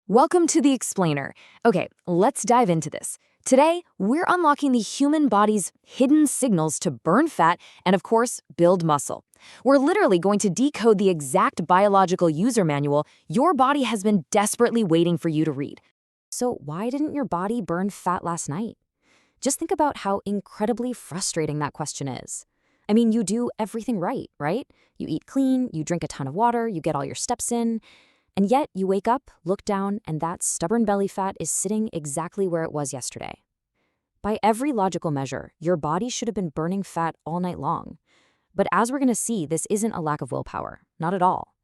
Welcome to the Explainer. Okay, let's dive into this. Today, we're unlocking the human body's hidden signals to burn fat and, of course, build muscle. We're literally going to decode the exact biological user manual your body has been desperately waiting for you to read. So why didn't your body burn fat last night? Just think about how incredibly frustrating that question is. I mean, you do everything right? You eat clean, you drink a ton of water, you get all your steps in. And yet, you wake up, look down, and that stubborn belly fat is sitting exactly where it was yesterday. By every logical measure, your body should have been burning fat all night long. But as we're going to see, this isn't a lack of willpower. Not at all.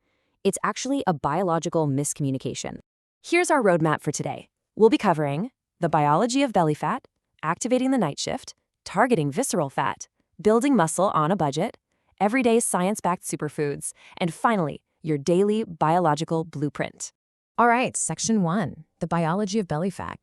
It's actually a biological miscommunication. Here's our roadmap for today. We'll be covering the biology of belly fat, activating the night shift, targeting visceral fat, building muscle on a budget, everyday science-backed superfoods, and finally, your daily biological blueprint. All right, section 1, the biology of belly fat.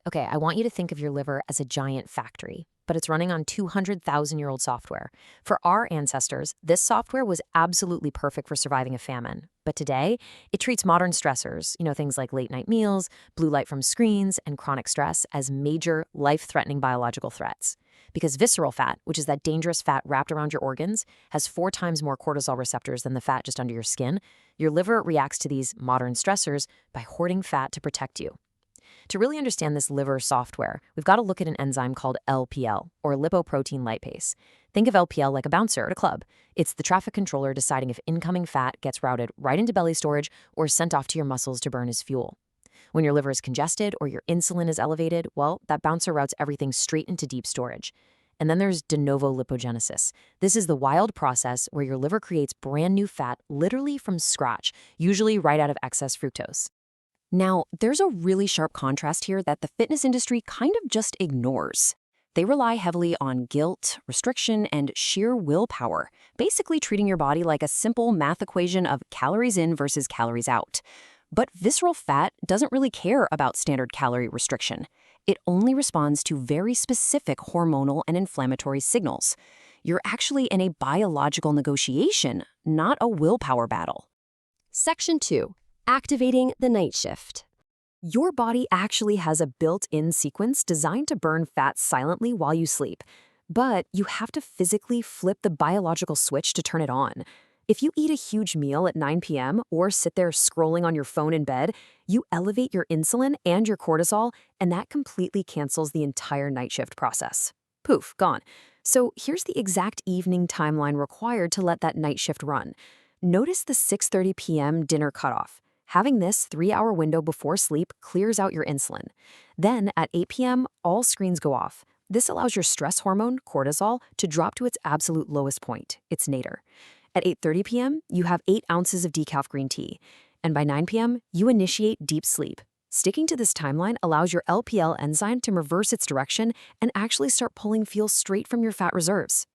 Okay, I want you to think of your liver as a giant factory, but it's running on 200,000-year-old software. For our ancestors, this software was absolutely perfect for surviving a famine. But today, it treats modern stressors, things like late-night meals, blue light from screens, and chronic stress as major, life-threatening biological threats. Because visceral fat, which is that dangerous fat wrapped around your organs, has 4 times more cortisol receptors than the fat just under your skin, your liver reacts to these modern stressors by hoarding fat to protect you. To really understand this liver software, we've got to look at an enzyme called LPL, or lipoprotein lipase. Think of LPL like a bouncer at a club. It's the traffic controller deciding if incoming fat gets routed right into belly storage or sent off to your muscles to burn as fuel. When your liver is congested or your insulin is elevated, well, that bouncer routes everything straight into deep storage. And then there's de novo lipogenesis. This is the wild process where your liver creates brand new fat literally from scratch, usually right out of excess fructose. Now, there's a really sharp contrast here that the fitness industry kind of just ignores. They rely heavily on guilt, restriction, and sheer willpower, basically treating your body like a simple math equation of calories in versus calories out. But visceral fat doesn't really care about standard calorie restriction. It only responds to very specific hormonal and inflammatory signals. You're actually in a biological negotiation, not a willpower battle. Section 2, activating the night shift. Your body actually has a built-in sequence designed to burn fat silently while you sleep. But you have to physically flip the biological switch to turn it on. If you eat a huge meal at 9 p.m. or sit there scrolling on your phone in bed, you elevate your insulin and your cortisol, and that completely cancels the entire night shift process. Poof, gone. So here's the exact evening timeline required to let that night shift run. Notice the 6:30 p.m. dinner cutoff. Having this 3-hour window before sleep clears out your insulin. Then at 8 p.m., all screens go off. This allows your stress hormone, cortisol, to drop to its absolute lowest point, its nadir. At 8:30 p.m., you have 8 ounces of decaf green tea. And by 9 p.m., you initiate deep sleep. Sticking to this timeline allows your LPL enzyme to reverse its direction and actually start pulling fuel straight from your fat reserves.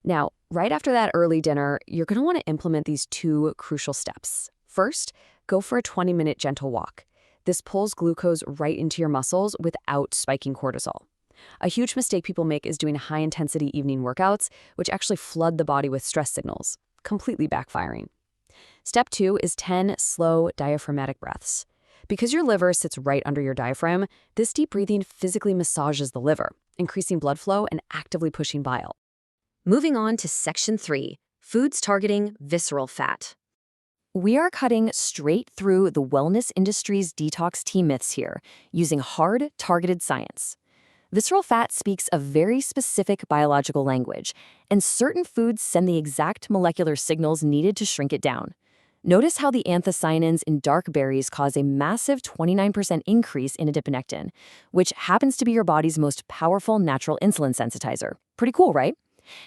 Now, right after that early dinner, you're going to want to implement these 2 crucial steps. First, go for a 20-minute gentle walk. This pulls glucose right into your muscles without spiking cortisol. A huge mistake people make is doing high-intensity evening workouts, which actually flood the body with stress signals, completely backfiring. Step 2 is 10 slow diaphragmatic breaths. Because your liver sits right under your diaphragm, this deep breathing physically massages the liver, increasing blood flow and actively pushing bile. Moving on to section 3, foods targeting visceral fat. We are cutting straight through the wellness industry's detox tea myths here, using hard, targeted science. Visceral fat speaks a very specific biological language, and certain foods send the exact molecular signals needed to shrink it down. Notice how the anthocyanins in dark berries cause a massive 29% increase in adiponectin, which happens to be your body's most powerful natural insulin sensitizer. Pretty cool, right?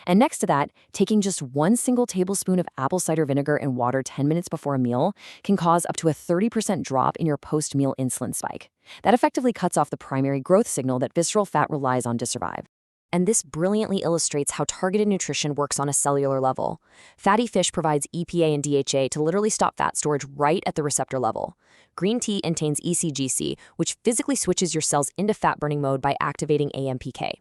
And next to that, taking just 1 single tablespoon of apple cider vinegar and water 10 minutes before a meal can cause up to a 30% drop in your post-meal insulin spike. That effectively cuts off the primary growth signal that visceral fat relies on to survive. And this brilliantly illustrates how targeted nutrition works on a cellular level. Fatty fish provides EPA and DHA to literally stop fat storage right at the receptor level. Green tea contains ECGC, which physically switches your cells into fat-burning mode by activating AMPK.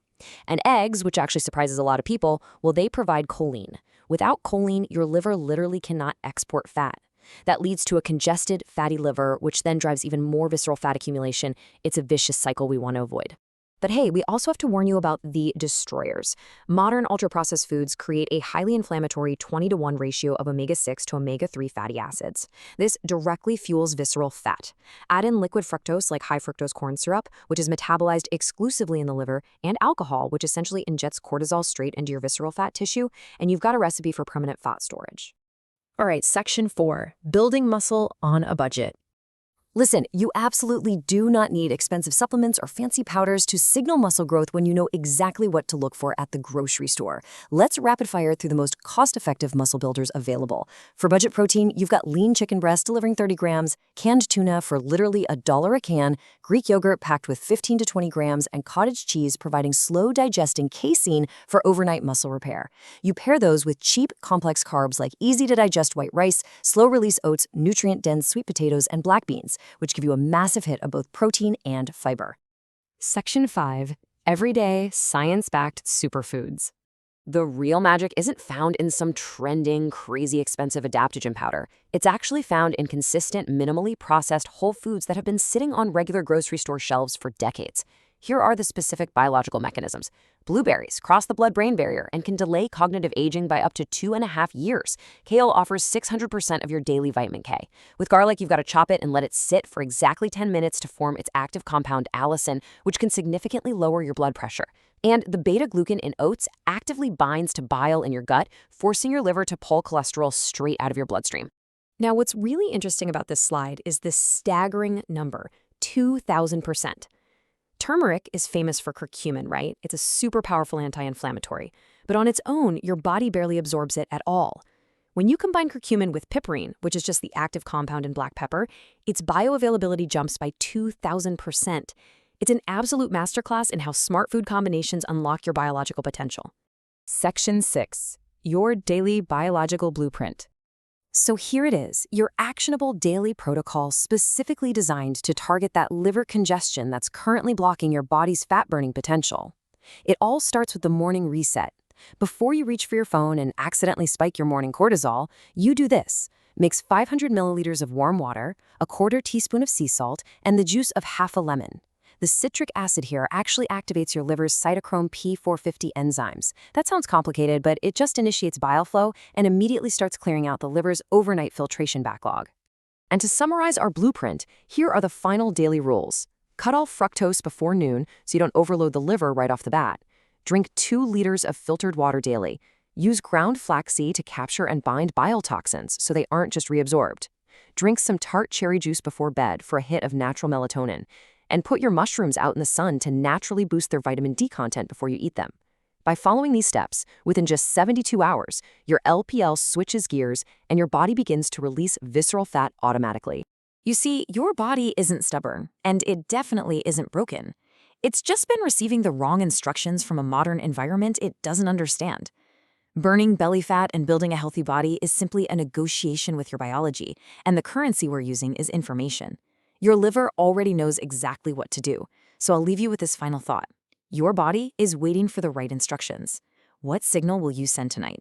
And eggs, which actually surprises a lot of people, well, they provide choline. Without choline, your liver literally cannot export fat. That leads to a congested, fatty liver, which then drives even more visceral fat accumulation. It's a vicious cycle we want to avoid. But hey, we also have to warn you about the destroyers. Modern ultra-processed foods create a highly inflammatory 20-to-1 ratio of omega-6 to omega-3 fatty acids. This directly fuels visceral fat. Add in liquid fructose like high fructose corn syrup, which is metabolized exclusively in the liver, and alcohol, which essentially injects cortisol straight into your visceral fat tissue, and you've got a recipe for permanent fat storage. All right, section 4, building muscle on a budget. Listen, you absolutely do not need expensive supplements or fancy powders to signal muscle growth when you know exactly what to look for at the grocery store. Let's rapid fire through the most cost-effective muscle builders available. For budget protein, you've got lean chicken breast delivering 30 grams, canned tuna for literally $1 a can, Greek yogurt packed with 15 to 20 grams, and cottage cheese providing slow-digesting casein for overnight muscle repair. You pair those with cheap, complex carbs like easy-to-digest white rice, slow-release oats, nutrient-dense sweet potatoes, and black beans, which give you a massive hit of both protein and fiber. Section 5, everyday, science-backed superfoods. The real magic isn't found in some trending, crazy expensive adaptogen powder. It's actually found in consistent, minimally processed whole foods that have been sitting on regular grocery store shelves for decades. Here are the specific biological mechanisms. Blueberries cross the blood-brain barrier and can delay cognitive aging by up to 2.5 years. Kale offers 600% of your daily vitamin K. With garlic, you've got to chop it and let it sit for exactly 10 minutes to form its active compound allicin, which can significantly lower your blood pressure. And the beta-glucan in oats actively binds to bile in your gut, forcing your liver to pull cholesterol straight out of your bloodstream. Now, what's really interesting about this slide is this staggering number, 2,000%. Turmeric is famous for curcumin, right? It's a super powerful anti-inflammatory. But on its own, your body barely absorbs it at all. When you combine curcumin with piperine, which is just the active compound in black pepper, its bioavailability jumps by 2,000%. It's an absolute masterclass in how smart food combinations unlock your biological potential. Section 6, your daily biological blueprint. So here it is, your actionable daily protocol specifically designed to target that liver congestion that's currently blocking your body's fat-burning potential. It all starts with the morning reset. Before you reach for your phone and accidentally spike your morning cortisol, you do this. Mix 500 milliliters of warm water, a quarter teaspoon of sea salt, and the juice of half a lemon. The citric acid here actually activates your liver's cytochrome P450 enzymes. That sounds complicated, but it just initiates bile flow and immediately starts clearing out the liver's overnight filtration backlog. And to summarize our blueprint, here are the final daily rules. Cut off fructose before noon so you don't overload the liver right off the bat. Drink 2 liters of filtered water daily. Use ground flaxseed to capture and bind bile toxins so they aren't just reabsorbed. Drink some tart cherry juice before bed for a hit of natural melatonin. And put your mushrooms out in the sun to naturally boost their vitamin D content before you eat them. By following these steps, within just 72 hours, your LPL switches gears and your body begins to release visceral fat automatically. You see, your body isn't stubborn, and it definitely isn't broken. It's just been receiving the wrong instructions from a modern environment it doesn't understand. Burning belly fat and building a healthy body is simply a negotiation with your biology, and the currency we're using is information. Your liver already knows exactly what to do, so I'll leave you with this final thought. Your body is waiting for the right instructions. What signal will you send tonight?